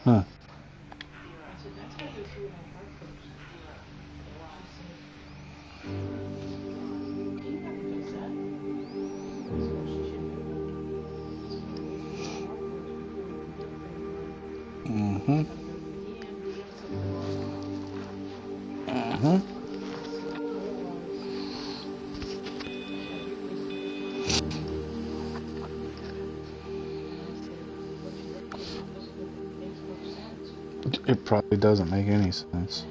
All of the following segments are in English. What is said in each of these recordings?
Huh. Mm-hmm. Mm-hmm. It probably doesn't make any sense.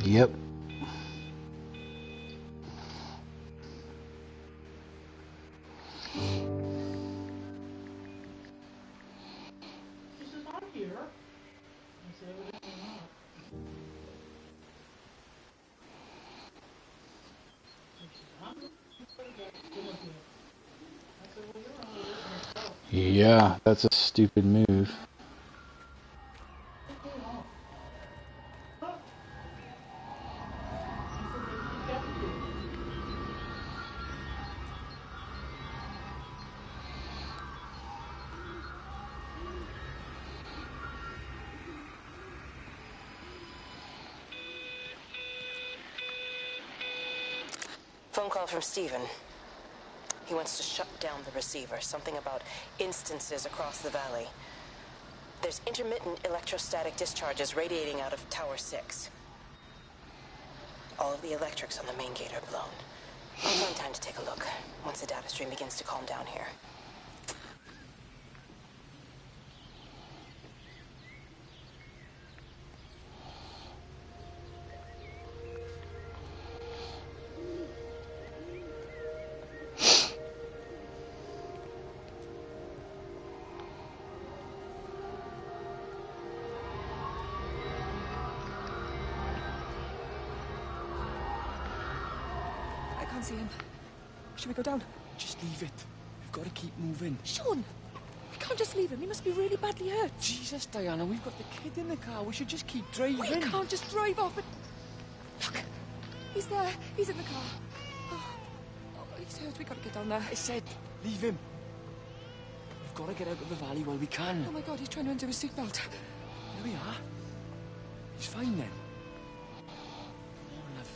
Yep. Yeah, that's a stupid move. Phone call from Stephen. He wants to shut down the receiver. Something about instances across the valley. There's intermittent electrostatic discharges radiating out of Tower 6. All of the electrics on the main gate are blown. I'll find time to take a look once the data stream begins to calm down here. I can't see him. Should we go down? Just leave it. We've got to keep moving. Sean! We can't just leave him. He must be really badly hurt. Jesus, Diana, we've got the kid in the car. We should just keep driving. We can't just drive off. Look, he's there. He's in the car. Oh, he's hurt. We've got to get down there. I said, leave him. We've got to get out of the valley while we can. Oh my God, he's trying to undo his seatbelt. There we are. He's fine then. Come on, love.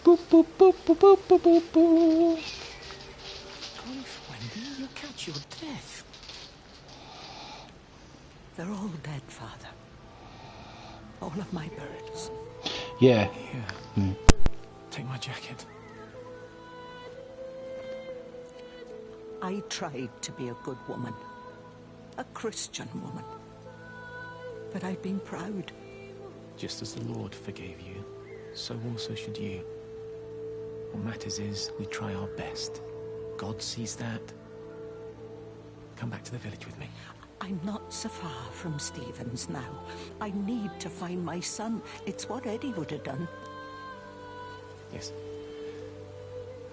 Boop, boop, boop, boop, boop, boop, boop, boop. Grief, Wendy, you'll catch your death. They're all dead, Father. All of my birds. Yeah. Here, take my jacket. I tried to be a good woman. A Christian woman. But I've been proud. Just as the Lord forgave you, so also should you. What matters is we try our best. God sees that. Come back to the village with me. I'm not so far from Stevens now. I need to find my son. It's what Eddie would have done. Yes.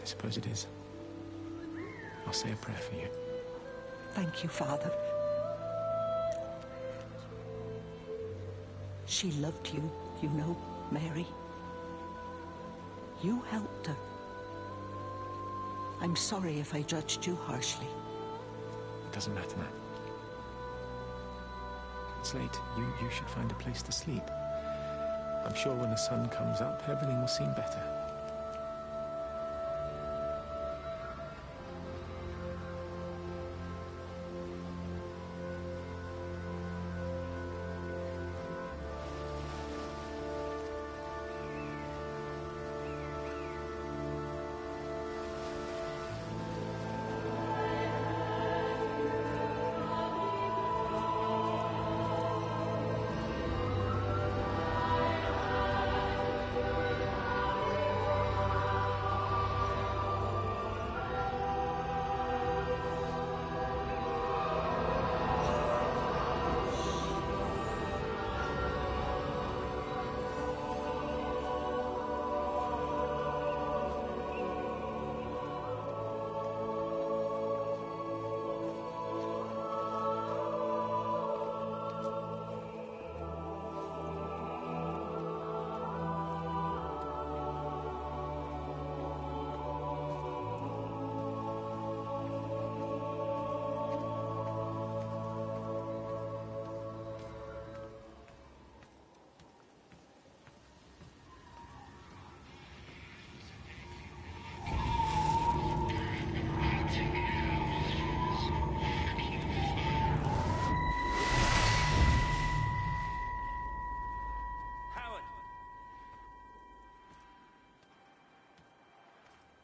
I suppose it is. I'll say a prayer for you. Thank you, Father. She loved you, you know, Mary. You helped her. I'm sorry if I judged you harshly. It doesn't matter, Matt. It's late. You should find a place to sleep. I'm sure when the sun comes up, everything will seem better.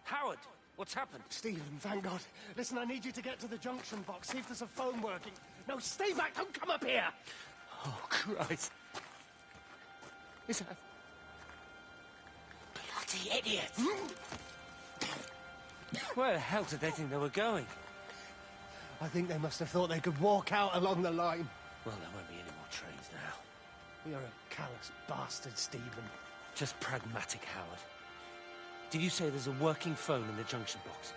Howard, what's happened? Stephen, thank God. Listen, I need you to get to the junction box, see if there's a phone working. No, stay back, don't come up here! Oh, Christ. Is that... Bloody idiot! Where the hell did they think they were going? I think they must have thought they could walk out along the line. Well, there won't be any more trains now. You're a callous bastard, Stephen. Just pragmatic, Howard. Did you say there's a working phone in the junction box?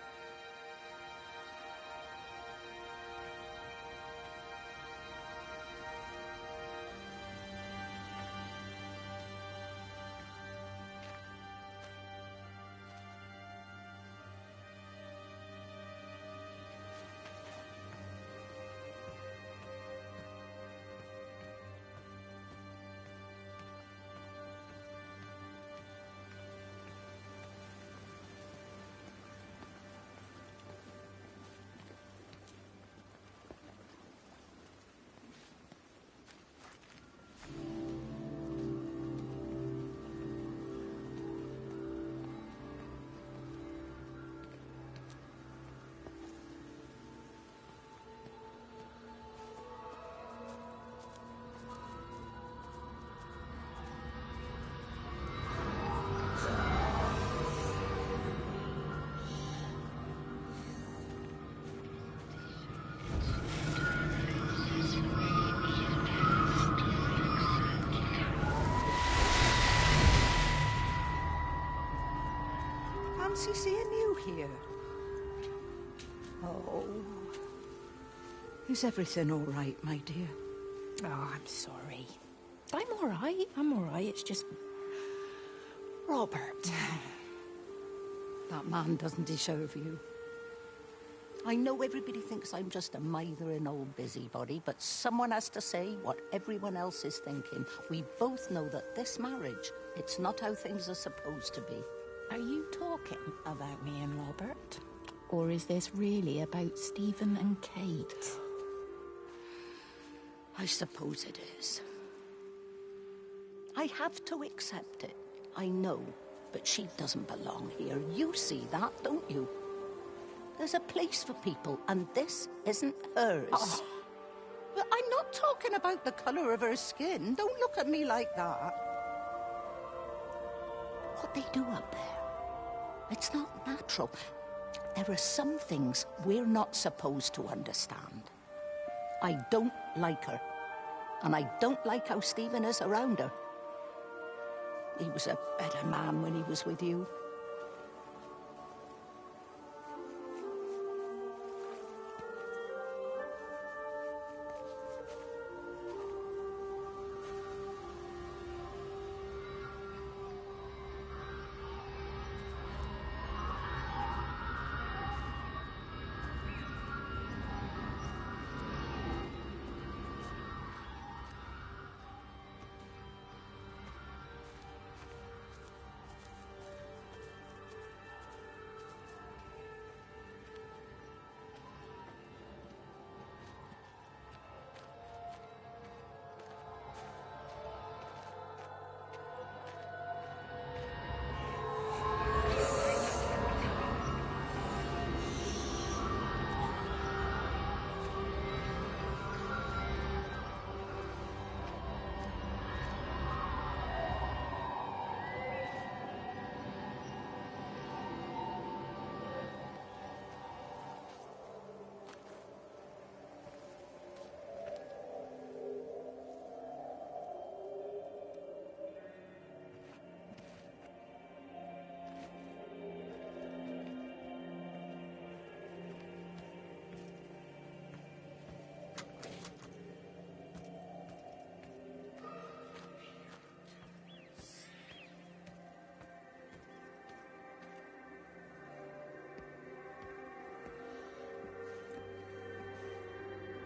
Fancy seeing you here. Oh. Is everything all right, my dear? Oh, I'm sorry. I'm all right. It's just... Robert. That man doesn't deserve you. I know everybody thinks I'm just a mithering old busybody, but someone has to say what everyone else is thinking. We both know that this marriage, it's not how things are supposed to be. Are you talking about me and Robert? Or is this really about Stephen and Kate? I suppose it is. I have to accept it. I know, but she doesn't belong here. You see that, don't you? There's a place for people, and this isn't hers. Oh. But I'm not talking about the colour of her skin. Don't look at me like that. What they do up there? It's not natural. There are some things we're not supposed to understand. I don't like her. And I don't like how Stephen is around her. He was a better man when he was with you.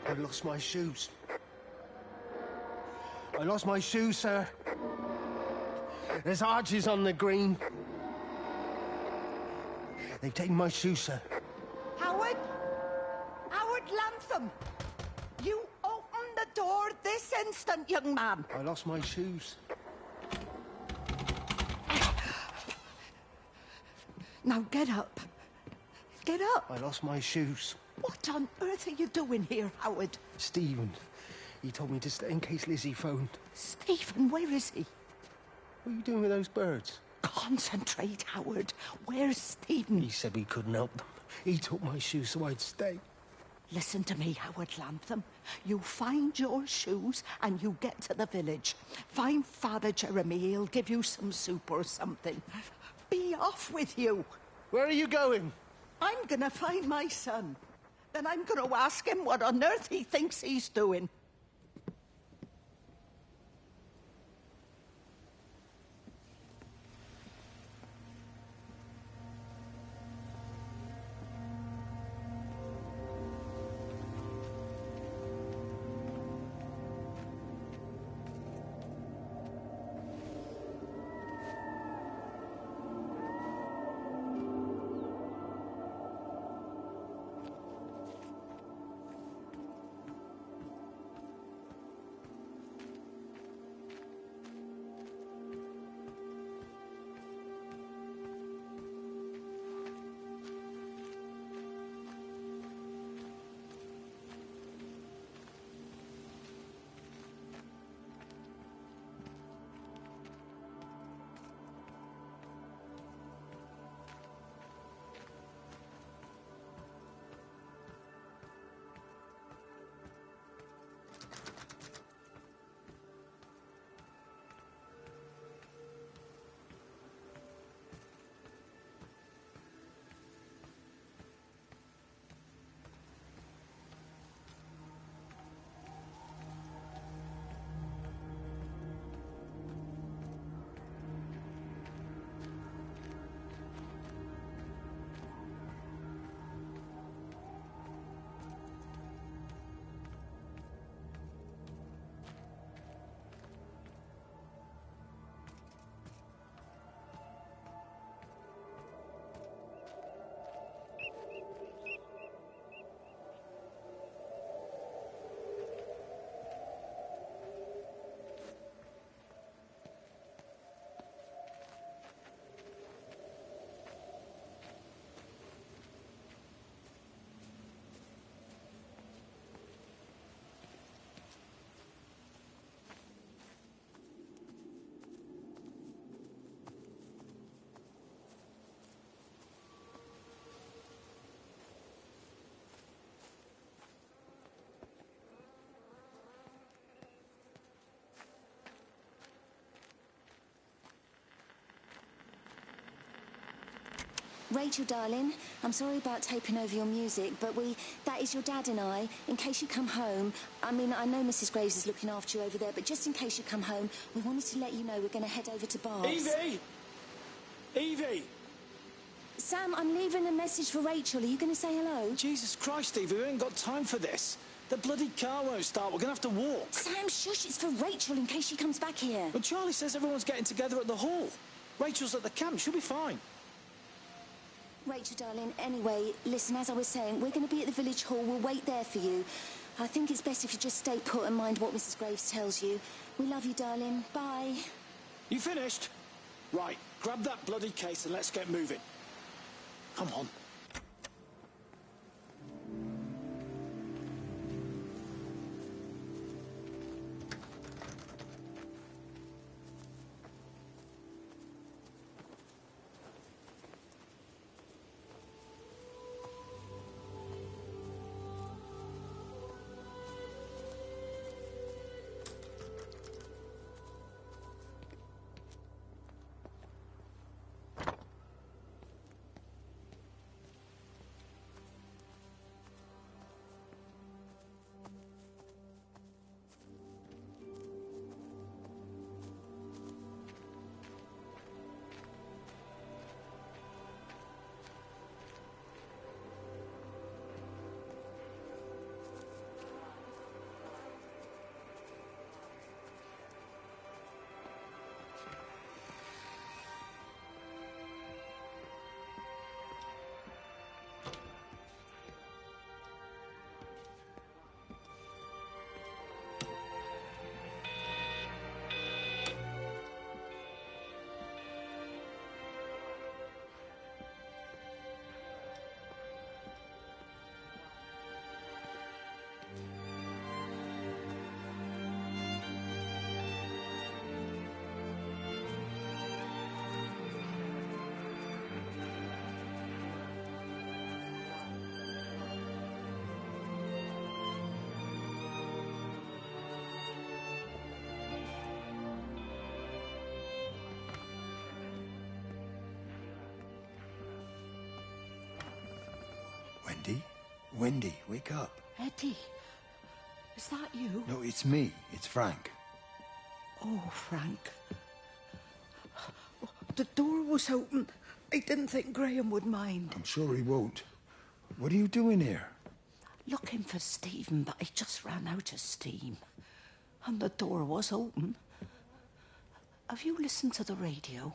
I lost my shoes. I lost my shoes, sir. There's arches on the green. They've taken my shoes, sir. Howard? Howard Lantham! You open the door this instant, young man. I lost my shoes. Now get up. Get up. I lost my shoes. What on earth are you doing here, Howard? Stephen, he told me to stay in case Lizzie phoned. Stephen, where is he? What are you doing with those birds? Concentrate, Howard. Where's Stephen? He said we couldn't help them. He took my shoes so I'd stay. Listen to me, Howard Lantham. You find your shoes and you get to the village. Find Father Jeremy. He'll give you some soup or something. Be off with you. Where are you going? I'm gonna find my son. Then I'm gonna ask him what on earth he thinks he's doing. Rachel, darling, I'm sorry about taping over your music, but that is your dad and I. In case you come home, I mean, I know Mrs. Graves is looking after you over there, but just in case you come home, we wanted to let you know we're going to head over to Barb's. Evie! Evie! Sam, I'm leaving a message for Rachel. Are you going to say hello? Jesus Christ, Evie, we ain't got time for this. The bloody car won't start. We're going to have to walk. Sam, shush, it's for Rachel in case she comes back here. But Charlie says everyone's getting together at the hall. Rachel's at the camp. She'll be fine. Rachel, darling, anyway, listen, as I was saying, we're going to be at the village hall. We'll wait there for you. I think it's best if you just stay put and mind what Mrs. Graves tells you. We love you, darling. Bye. You finished? Right, grab that bloody case and let's get moving. Come on. Wendy? Wendy, wake up. Eddie, is that you? No, it's me. It's Frank. Oh, Frank. The door was open. I didn't think Graham would mind. I'm sure he won't. What are you doing here? Looking for Stephen, but he just ran out of steam. And the door was open. Have you listened to the radio?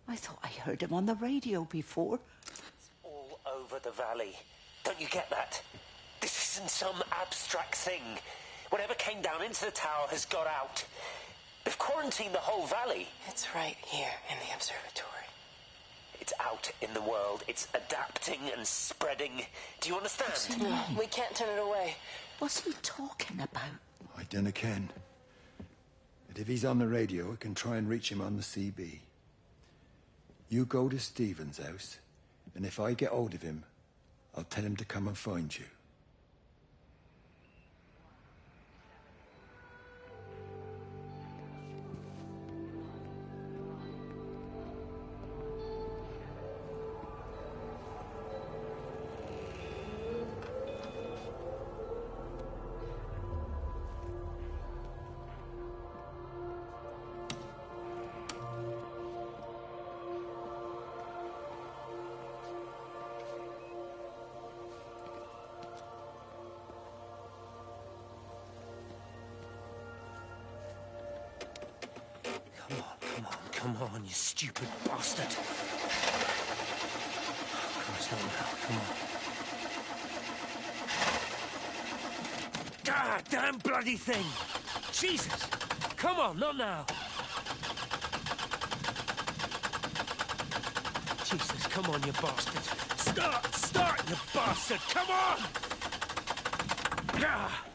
I thought I heard him on the radio before. It's all over the valley. Don't you get that? This isn't some abstract thing. Whatever came down into the tower has got out. They've quarantined the whole valley. It's right here in the observatory. It's out in the world. It's adapting and spreading. Do you understand? No, we can't turn it away. What's he talking about? I dunno ken. But if he's on the radio, I can try and reach him on the CB. You go to Stephen's house, and if I get hold of him, I'll tell him to come and find you. Come on, you stupid bastard. Christ, not now. Come on. God damn bloody thing! Jesus! Come on, not now. Jesus, come on, you bastard. Start, you bastard! Come on! Ah!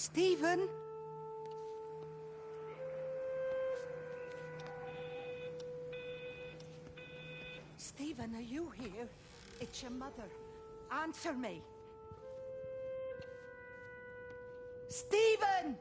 Stephen? Stephen, are you here? It's your mother. Answer me. Stephen!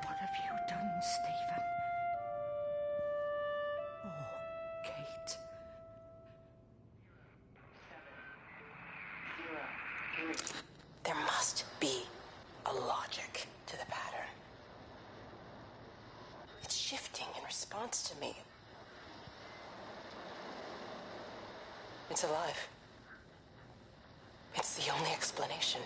What have you done, Stephen? Oh, Kate. There must be a logic to the pattern. It's shifting in response to me. It's alive. It's the only explanation.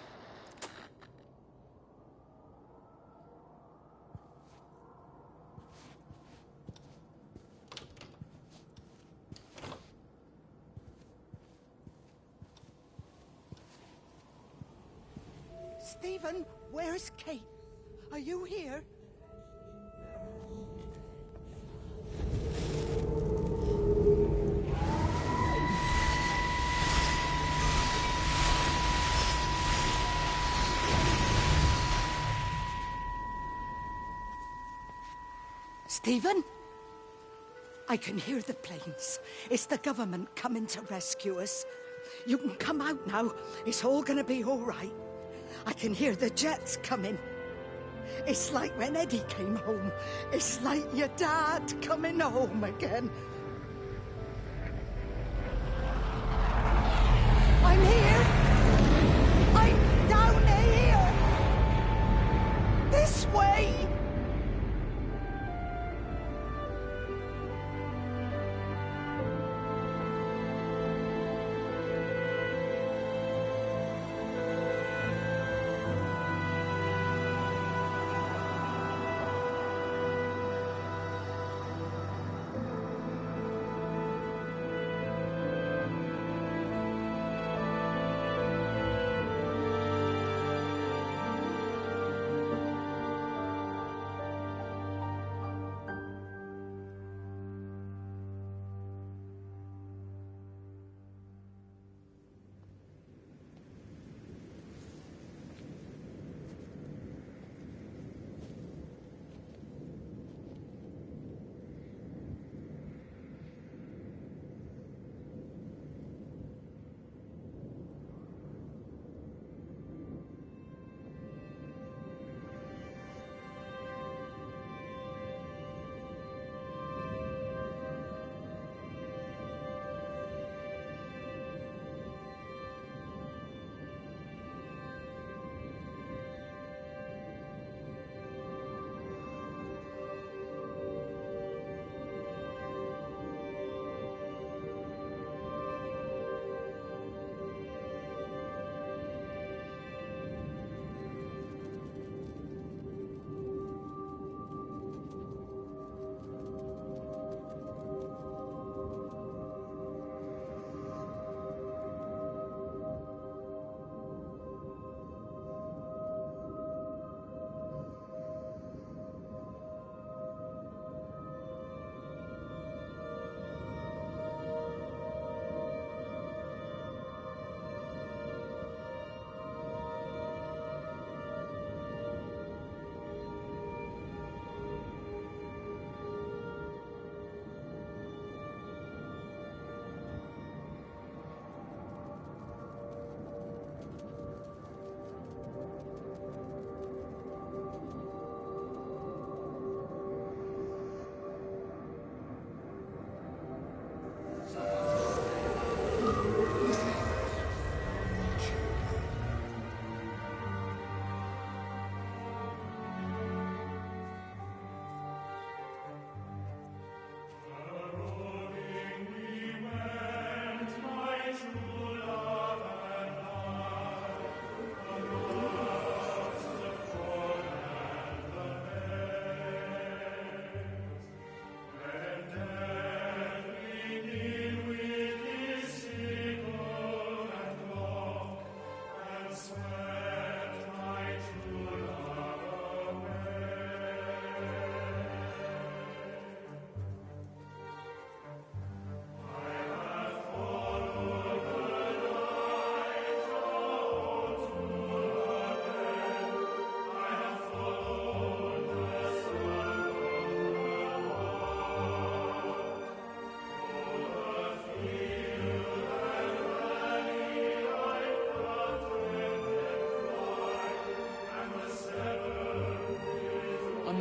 Stephen, where's Kate? Are you here? Stephen? I can hear the planes. It's the government coming to rescue us. You can come out now. It's all gonna be all right. I can hear the jets coming. It's like when Eddie came home. It's like your dad coming home again. I'm here. I'm down here. This way.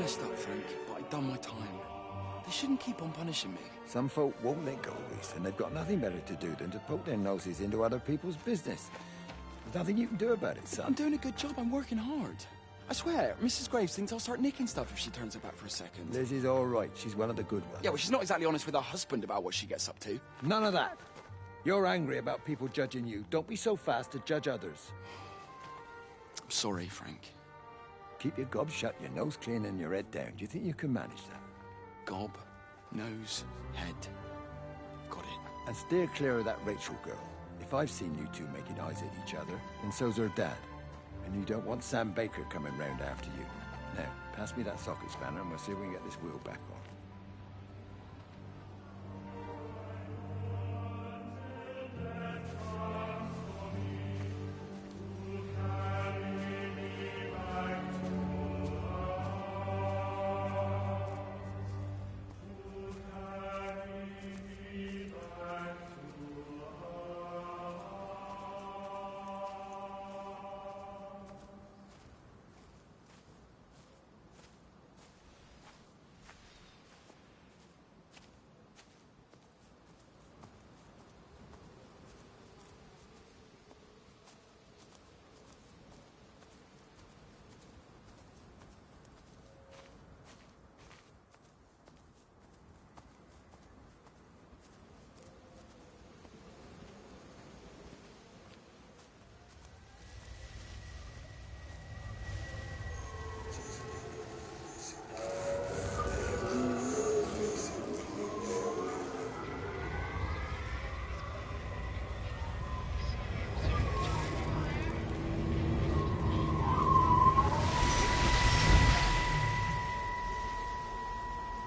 messed up, Frank, but I've done my time. They shouldn't keep on punishing me. Some folk won't let go, Reese, and they've got nothing better to do than to poke their noses into other people's business. There's nothing you can do about it, son. I'm doing a good job. I'm working hard. I swear, Mrs. Graves thinks I'll start nicking stuff if she turns her back for a second. Liz is all right. She's one of the good ones. Yeah, well, she's not exactly honest with her husband about what she gets up to. None of that. You're angry about people judging you. Don't be so fast to judge others. I'm sorry, Frank. Keep your gob shut, your nose clean, and your head down. Do you think you can manage that? Gob, nose, head. Got it. And steer clear of that Rachel girl. If I've seen you two making eyes at each other, then so's her dad. And you don't want Sam Baker coming round after you. Now, pass me that socket spanner and we'll see if we can get this wheel back on.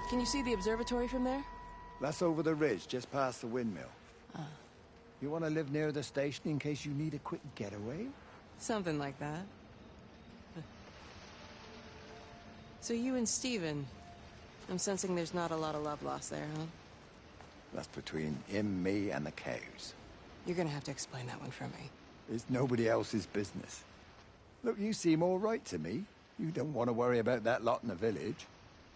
Can you see the observatory from there? That's over the ridge, just past the windmill. You want to live near the station in case you need a quick getaway? Something like that. So you and Stephen, I'm sensing there's not a lot of love lost there, huh? That's between him, me, and the cows. You're gonna have to explain that one for me. It's nobody else's business. Look, you seem all right to me. You don't want to worry about that lot in the village.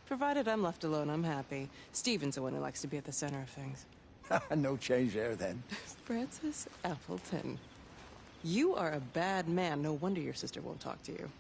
Provided I'm left alone, I'm happy. Stephen's the one who likes to be at the center of things. No change there, then. Francis Appleton. You are a bad man. No wonder your sister won't talk to you.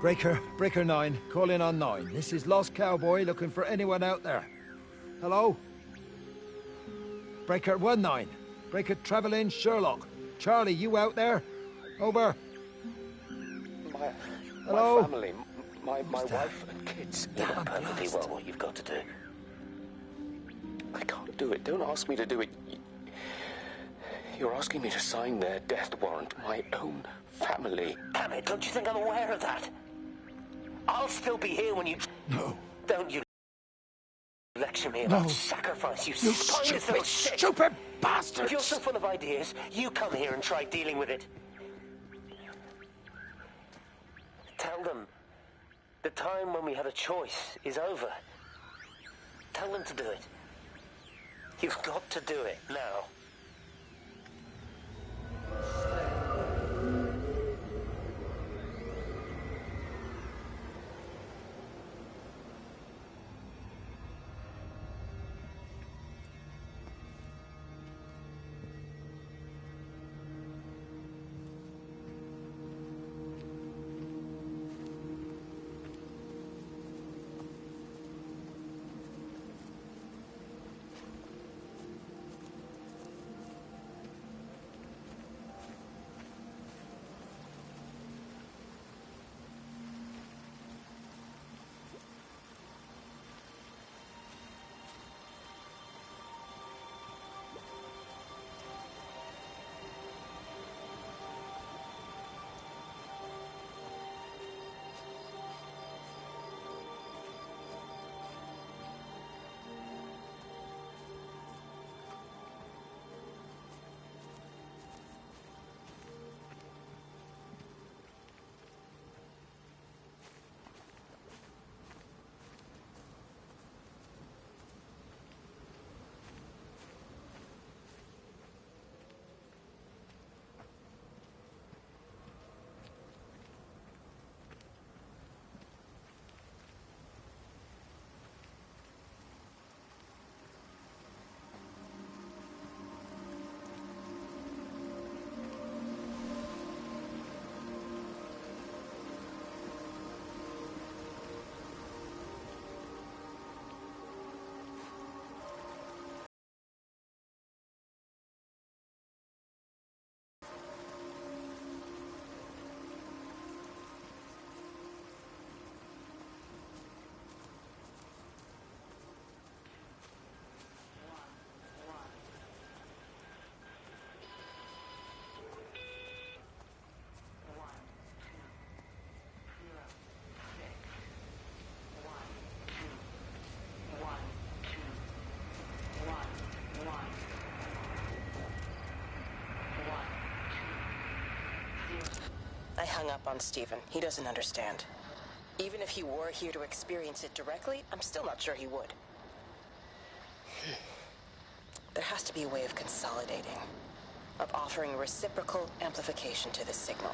Breaker 9, call in on 9. This is Lost Cowboy looking for anyone out there. Hello? Breaker 19. Breaker Travelin' Sherlock. Charlie, you out there? Over. Hello? My family, my wife and kids. You know perfectly well what you've got to do. I can't do it. Don't ask me to do it. You're asking me to sign their death warrant. My own family. Damn it, don't you think I'm aware of that? I'll still be here when you... No. Don't you lecture me about sacrifice, you spineless little shit. Stupid bastards! If you're so full of ideas, you come here and try dealing with it. Tell them the time when we had a choice is over. Tell them to do it. You've got to do it now. I hung up on Stephen. He doesn't understand. Even if he were here to experience it directly, I'm still not sure he would. There has to be a way of consolidating, of offering reciprocal amplification to this signal.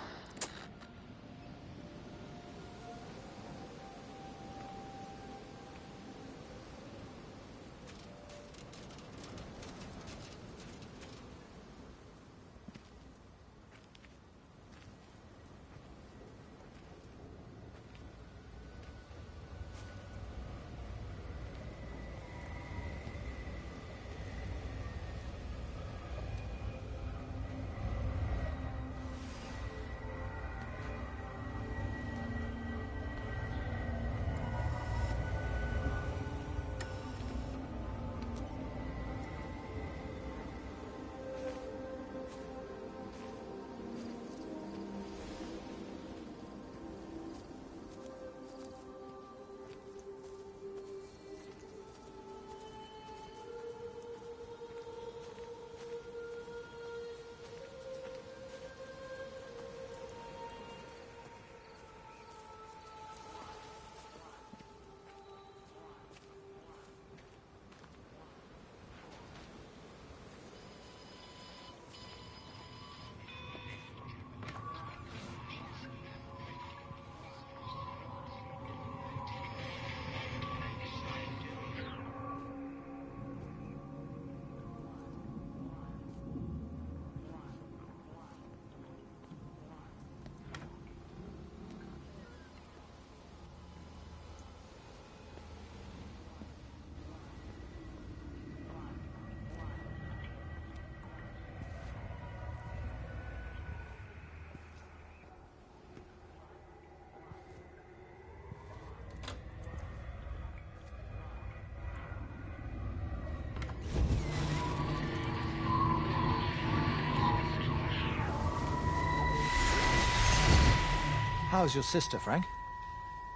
How's your sister, Frank?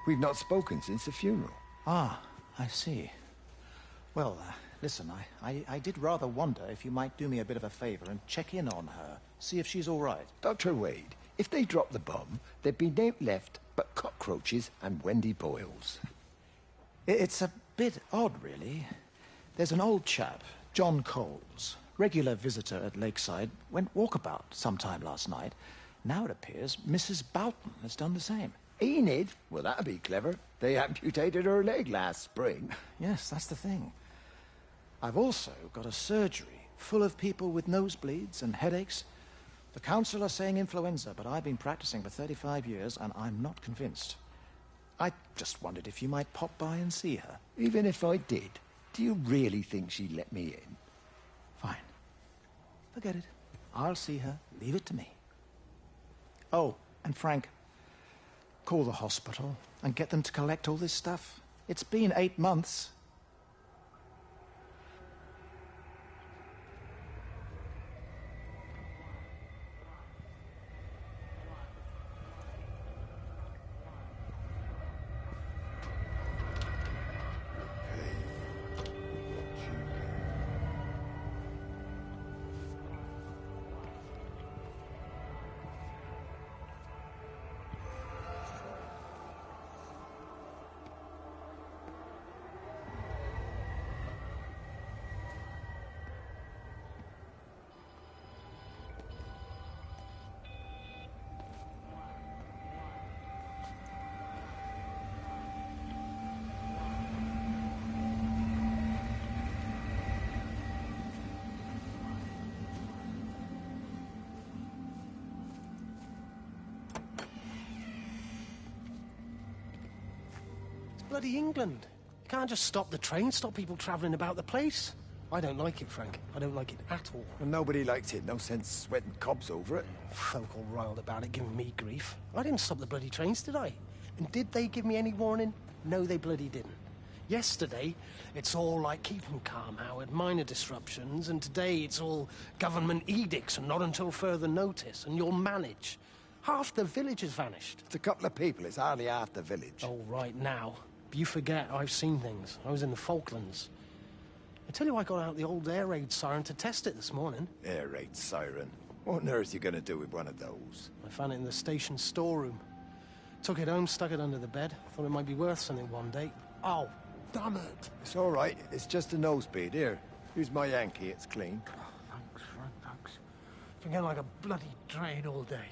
We've not spoken since the funeral. Ah, I see. Well, listen, I did rather wonder if you might do me a bit of a favor and check in on her, see if she's all right. Dr. Wade, if they dropped the bomb, there'd be no left but cockroaches and Wendy boils. It's a bit odd, really. There's an old chap, John Coles, regular visitor at Lakeside, went walkabout sometime last night. Now it appears Mrs. Boughton has done the same. Enid? Well, that'd be clever. They amputated her leg last spring. Yes, that's the thing. I've also got a surgery full of people with nosebleeds and headaches. The council are saying influenza, but I've been practicing for 35 years and I'm not convinced. I just wondered if you might pop by and see her. Even if I did, do you really think she'd let me in? Fine. Forget it. I'll see her. Leave it to me. Oh, and Frank, call the hospital and get them to collect all this stuff. It's been 8 months. Bloody England. You can't just stop the train, stop people travelling about the place. I don't like it, Frank. I don't like it at all. Well, nobody likes it. No sense sweating cobs over it. Folk all riled about it, giving me grief. I didn't stop the bloody trains, did I? And did they give me any warning? No, they bloody didn't. Yesterday, it's all like keep 'em calm, Howard, minor disruptions, and today it's all government edicts and not until further notice, and you'll manage. Half the village has vanished. It's a couple of people. It's hardly half the village. Oh, right now. But you forget, I've seen things. I was in the Falklands. I tell you, I got out the old air raid siren to test it this morning. Air raid siren? What on earth are you going to do with one of those? I found it in the station storeroom. Took it home, stuck it under the bed. Thought it might be worth something one day. Oh, damn it. It's all right. It's just a nosebleed. Here, here's my Yankee. It's clean. Oh, thanks, Frank, thanks. Been getting like a bloody drain all day.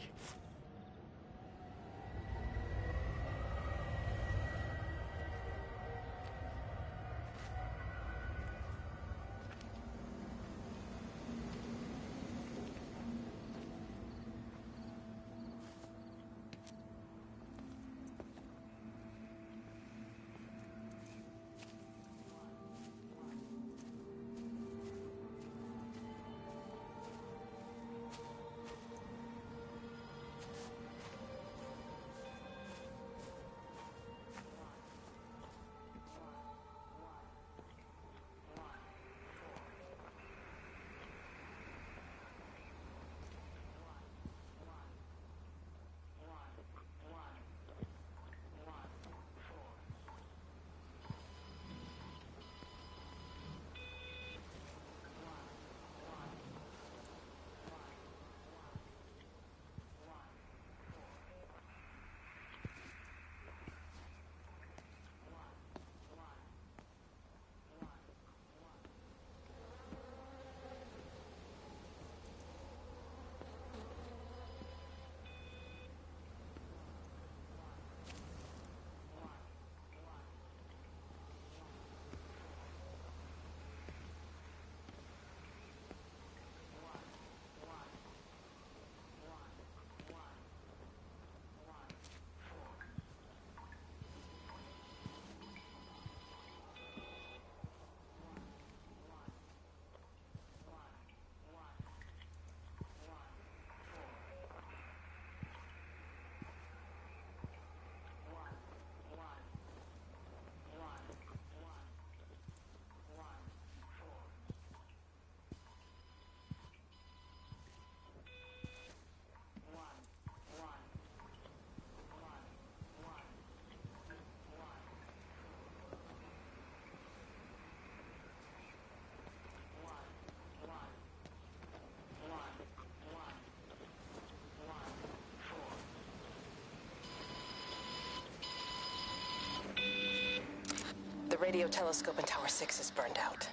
radio telescope in Tower 6 is burned out.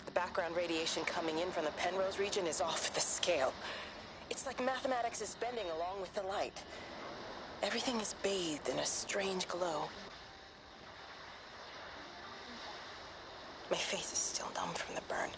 The background radiation coming in from the Penrose region is off the scale. It's like mathematics is bending along with the light. Everything is bathed in a strange glow. My face is still numb from the burn.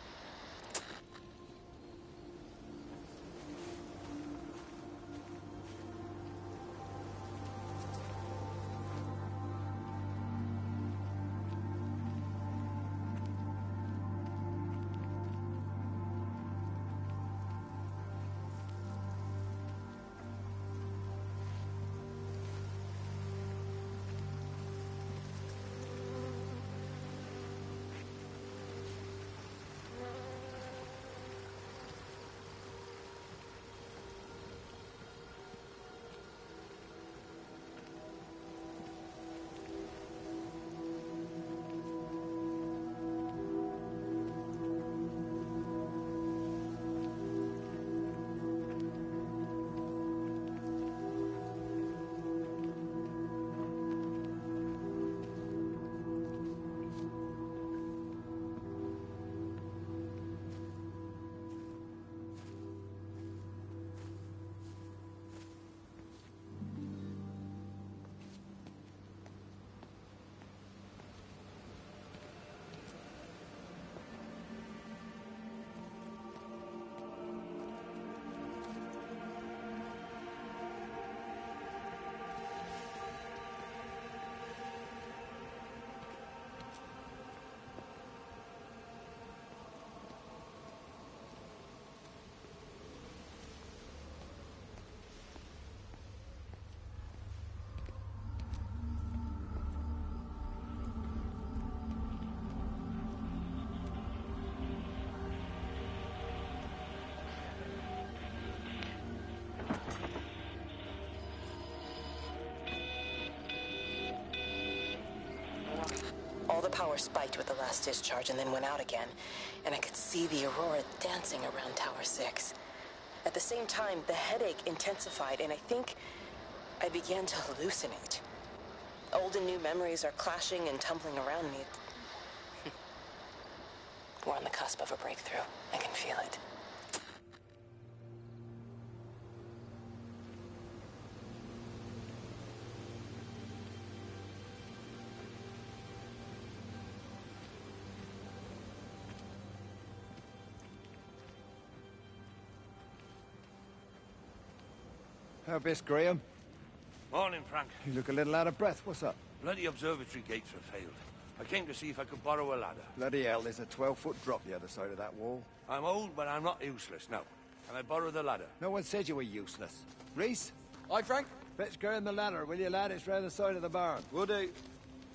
All the power spiked with the last discharge and then went out again, and I could see the aurora dancing around Tower 6. At the same time, the headache intensified, and I think I began to hallucinate. Old and new memories are clashing and tumbling around me. We're on the cusp of a breakthrough. I can feel it. How best, Graham? Morning, Frank. You look a little out of breath. What's up? Bloody observatory gates have failed. I came to see if I could borrow a ladder. Bloody hell, there's a 12-foot drop the other side of that wall. I'm old, but I'm not useless, no. Can I borrow the ladder? No one said you were useless. Reese? Aye, Frank? Fetch Graham the ladder, will you, lad? It's round the side of the barn. Will do.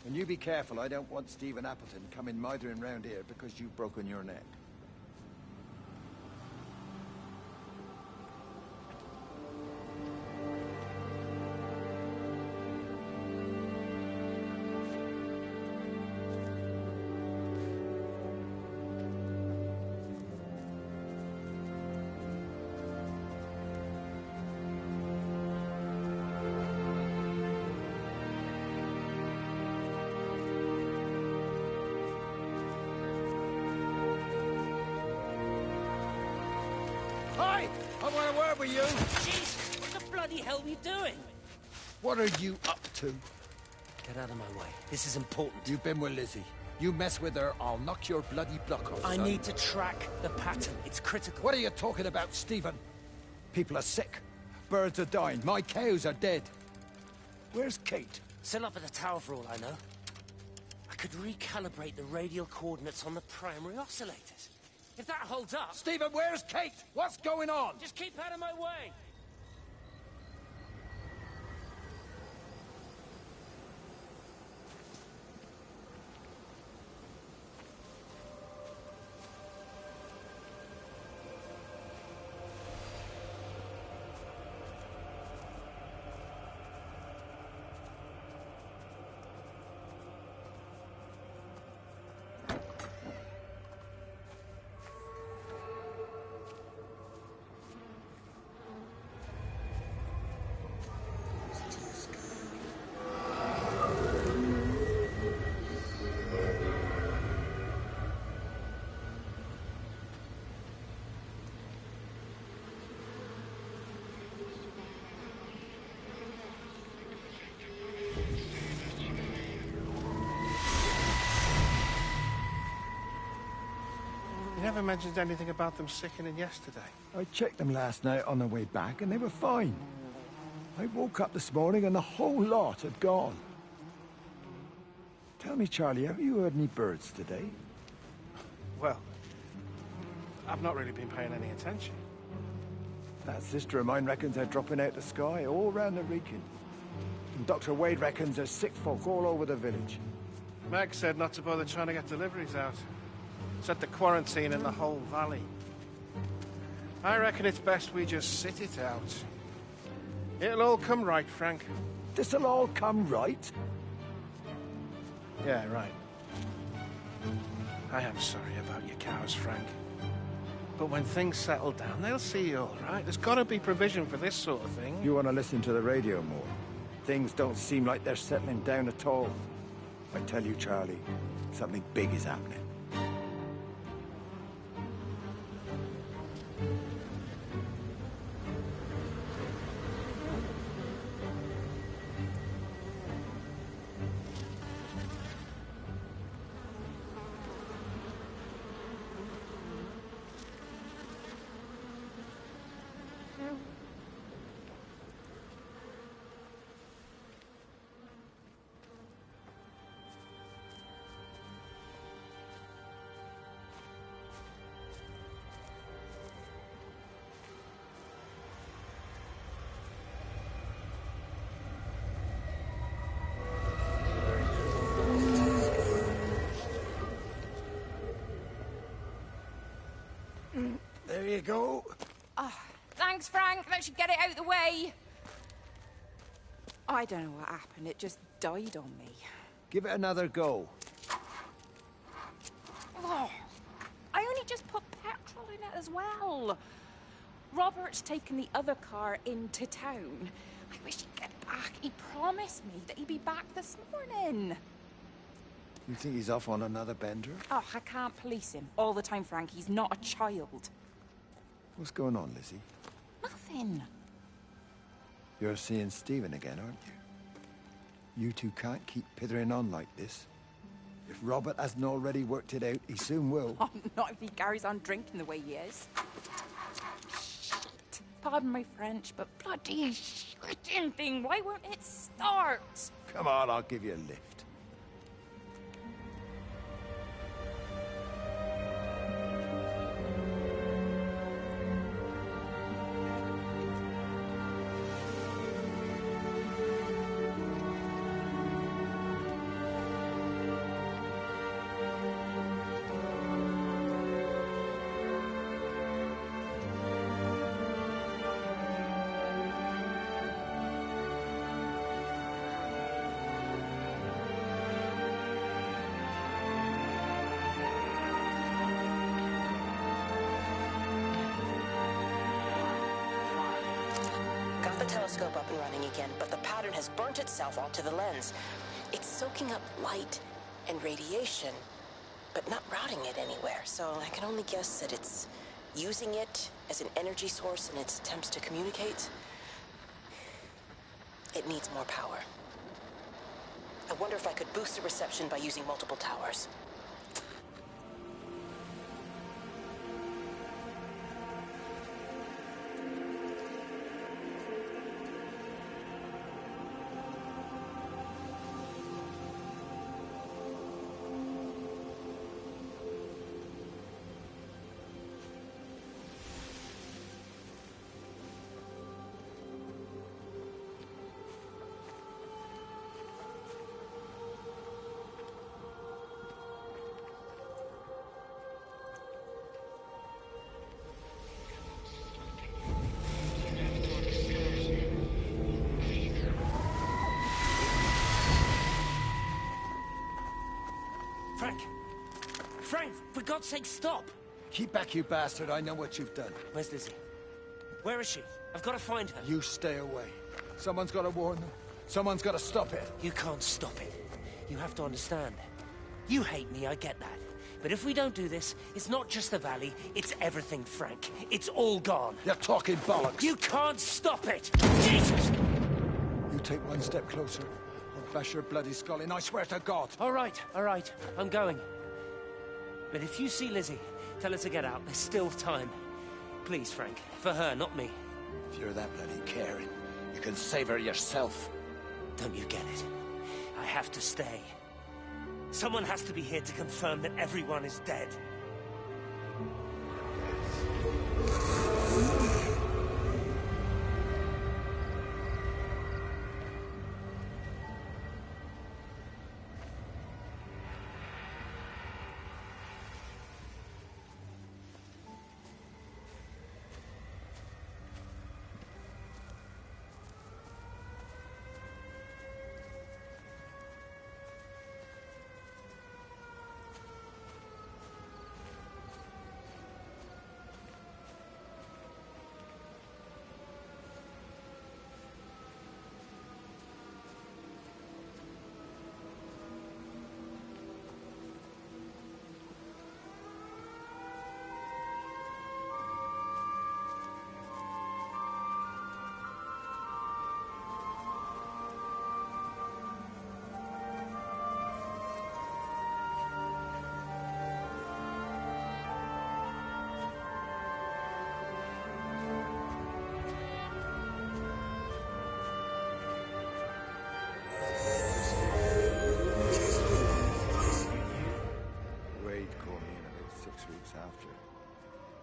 And you be careful. I don't want Stephen Appleton coming mithering round here because you've broken your neck. Hi! I want a word with you. Jeez, what the bloody hell are you doing? What are you up to? Get out of my way. This is important. You've been with Lizzie. You mess with her, I'll knock your bloody block off. I son. need to track the pattern. It's critical. What are you talking about, Stephen? People are sick. Birds are dying. My cows are dead. Where's Kate? Still up at the tower for all I know. I could recalibrate the radial coordinates on the primary oscillators. If that holds up... Stephen, where's Kate? What's going on? Just keep out of my way! never mentioned anything about them sickening yesterday. I checked them last night on the way back, and they were fine. I woke up this morning and the whole lot had gone. Tell me, Charlie, have you heard any birds today? Well, I've not really been paying any attention. That sister of mine reckons they're dropping out the sky all round the region. And Dr. Wade reckons there's sick folk all over the village. Meg said not to bother trying to get deliveries out. Said to quarantine in the whole valley. I reckon it's best we just sit it out. It'll all come right, Frank. This'll all come right? Yeah, right. I am sorry about your cows, Frank. But when things settle down, they'll see you all right. There's gotta be provision for this sort of thing. You want to listen to the radio more? Things don't seem like they're settling down at all. I tell you, Charlie, something big is happening. There you go. Oh, thanks, Frank. That should get it out of the way. I don't know what happened. It just died on me. Give it another go. Oh, I only just put petrol in it as well. Robert's taken the other car into town. I wish he'd get back. He promised me that he'd be back this morning. You think he's off on another bender? Oh, I can't police him all the time, Frank. He's not a child. What's going on, Lizzie? Nothing. You're seeing Stephen again, aren't you? You two can't keep pithering on like this. If Robert hasn't already worked it out, he soon will. Oh, not if he carries on drinking the way he is. Shit. Pardon my French, but bloody shitting thing, why won't it start? Come on, I'll give you a lift. Got the telescope up and running again, but the pattern has burnt itself onto the lens. It's soaking up light and radiation, but not routing it anywhere, so I can only guess that it's using it as an energy source in its attempts to communicate. It needs more power. I wonder if I could boost the reception by using multiple towers. Frank, for God's sake, stop! Keep back, you bastard. I know what you've done. Where's Lizzie? Where is she? I've got to find her. You stay away. Someone's got to warn them. Someone's got to stop it. You can't stop it. You have to understand. You hate me, I get that. But if we don't do this, it's not just the valley, it's everything, Frank. It's all gone. You're talking bollocks. You can't stop it! Jesus! You take one step closer, I'll bash your bloody skull in, I swear to God. All right, I'm going. But if you see Lizzie, Tell her to get out. There's still time. Please, Frank. For her, not me. If you're that bloody caring, you can save her yourself. Don't you get it? I have to stay. Someone has to be here to confirm that everyone is dead. After,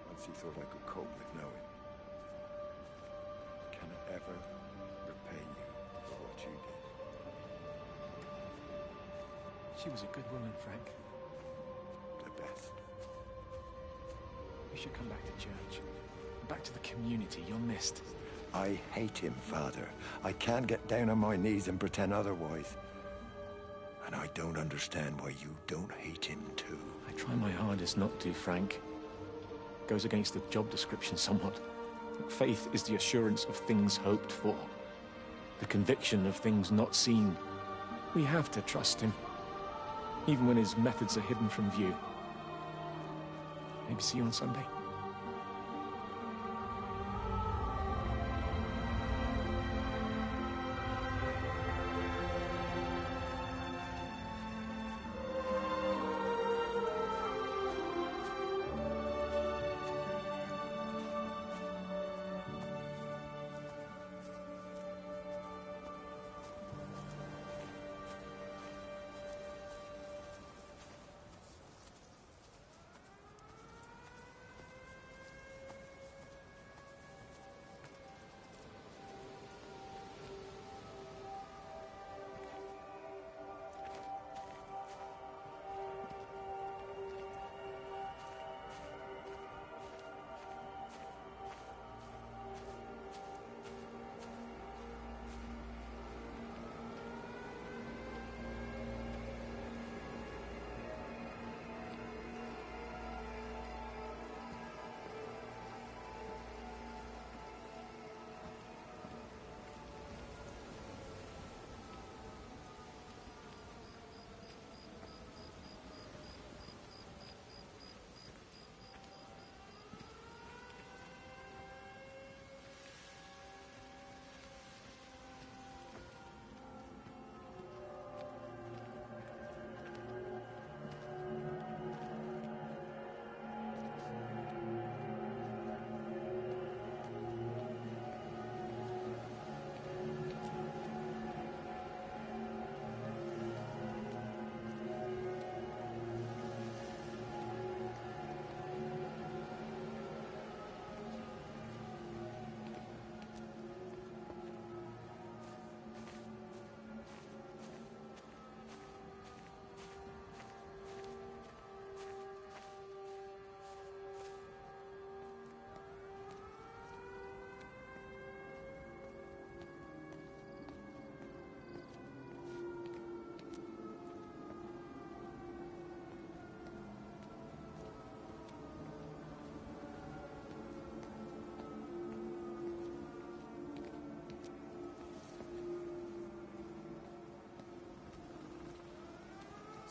once he thought I could cope with knowing. Can I ever repay you for what you did? She was a good woman, Frank. The best. We should come back to church. Back to the community. You're missed. I hate him, Father. I can't get down on my knees and pretend otherwise. And I don't understand why you don't hate him too. I try my hardest not to, Frank. Goes against the job description somewhat. Faith is the assurance of things hoped for. The conviction of things not seen. We have to trust him. Even when his methods are hidden from view. Maybe see you on Sunday?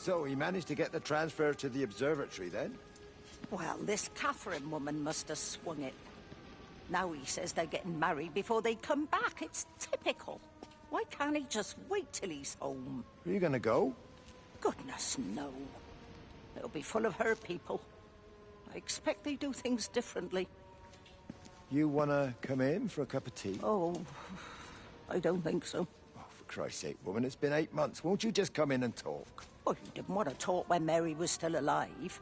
So he managed to get the transfer to the observatory then? Well, this Catherine woman must have swung it. Now he says they're getting married before they come back. It's typical. Why can't he just wait till he's home? Are you gonna go? Goodness, no. It'll be full of her people. I expect they do things differently. You wanna come in for a cup of tea? Oh, I don't think so. Oh, for Christ's sake, woman, it's been 8 months. Won't you just come in and talk? Well, you didn't want to talk when Mary was still alive.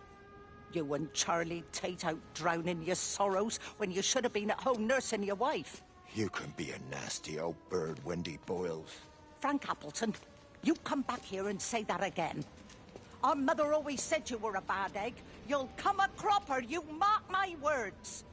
You and Charlie Tate out drowning your sorrows when you should have been at home nursing your wife. You can be a nasty old bird, Wendy Boyles. Frank Appleton, you come back here and say that again. Our mother always said you were a bad egg. You'll come a cropper, you mark my words.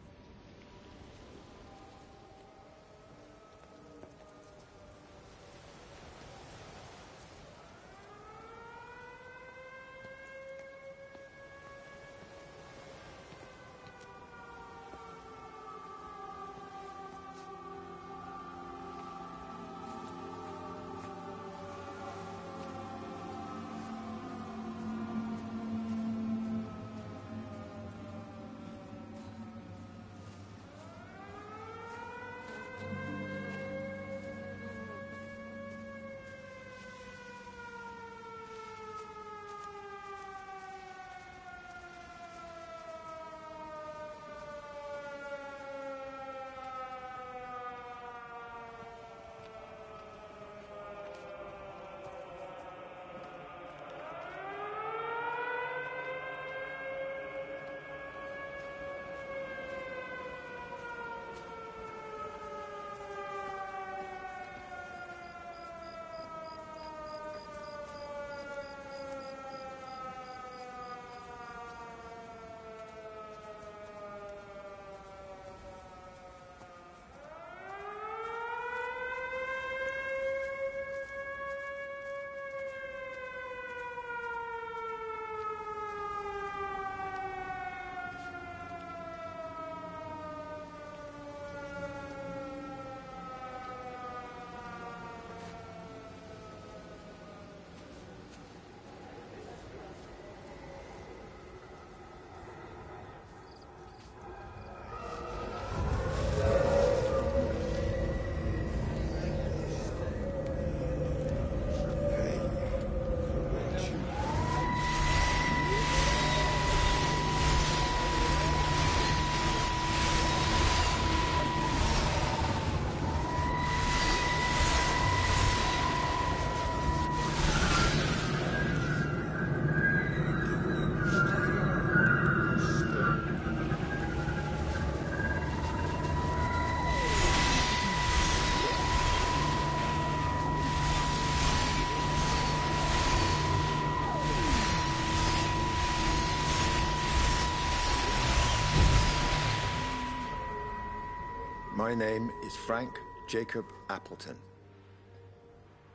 My name is Frank Jacob Appleton.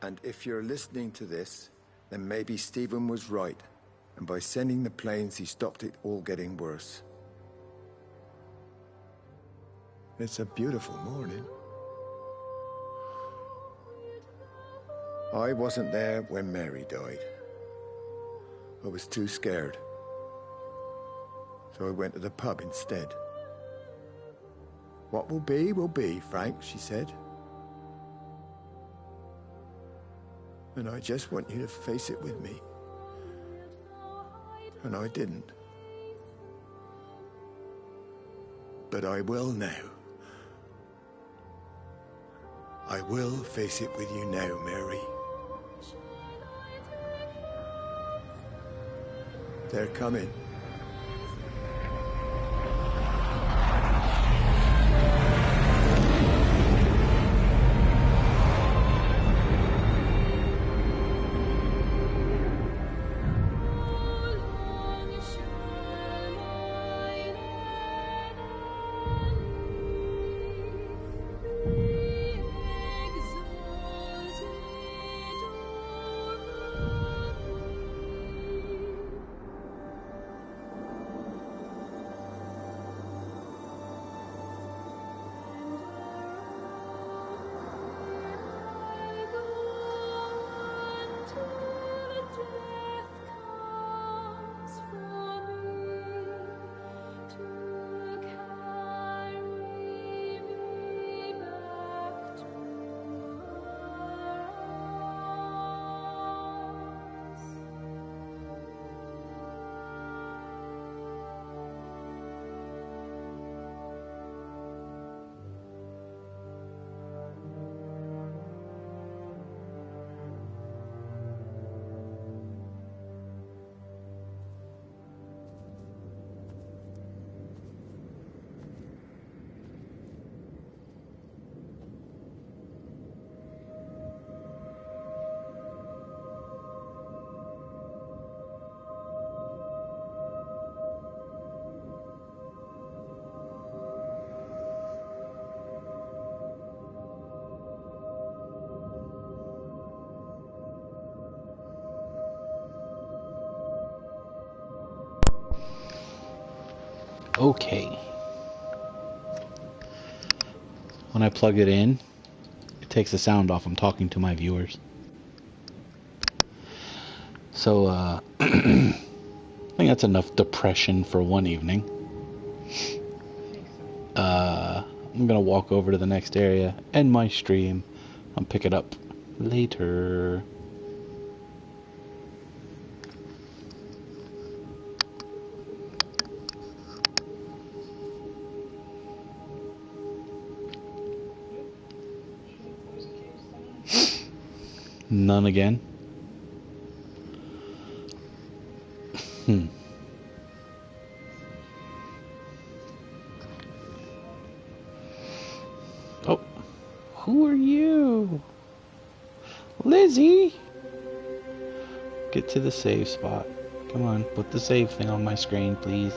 And if you're listening to this, then maybe Stephen was right. And by sending the planes, he stopped it all getting worse. It's a beautiful morning. I wasn't there when Mary died. I was too scared. So I went to the pub instead. What will be, Frank, she said. And I just want you to face it with me. And I didn't. But I will now. I will face it with you now, Mary. They're coming. Okay. When I plug it in, it takes the sound off. I'm talking to my viewers. So, I think that's enough depression for one evening. I'm gonna walk over to the next area, end my stream. I'll pick it up later. None again. Oh, who are you? Lizzie! Get to the save spot. Come on, put the save thing on my screen, please.